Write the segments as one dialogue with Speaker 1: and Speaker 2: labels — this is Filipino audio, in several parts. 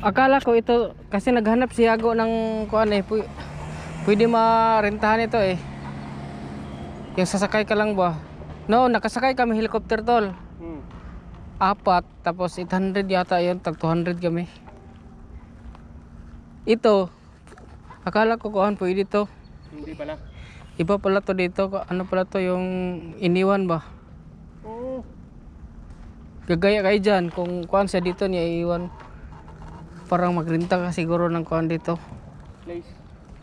Speaker 1: Akala ko ito kasi naghanap si Yago ng kuan eh. Pwede marentahan ito eh. Yung sasakay ka lang ba? No, nakasakay kami helicopter tol. Apat, tapos 800 yata yun, tag 200 kami. Ito, akala ko kuan pwede to.
Speaker 2: Hindi pala.
Speaker 1: Iba pala to dito, ano pala to yung iniwan ba?
Speaker 2: Oo.
Speaker 1: Gagaya kayo dyan, kung kuan siya dito niya iiwan. Parang magrenta ka siguro ng kuan dito.
Speaker 2: Place.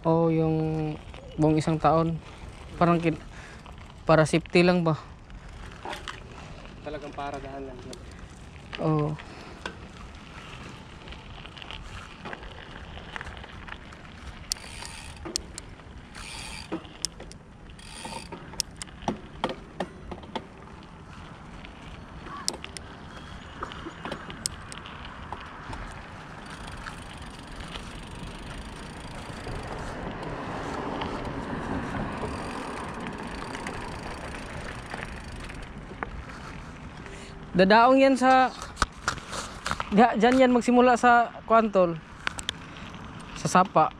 Speaker 1: O yung buong isang taon. Parang para safety lang ba?
Speaker 2: Talagang paradahan lang.
Speaker 1: Oo. Dadaong yan sa dyan yan magsimula sa kwantol sa sapa.
Speaker 2: Sa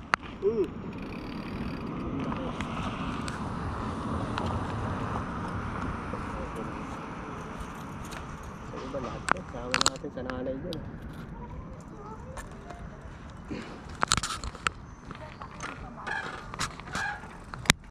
Speaker 2: iba lahat. Sama natin sa nanay dyan.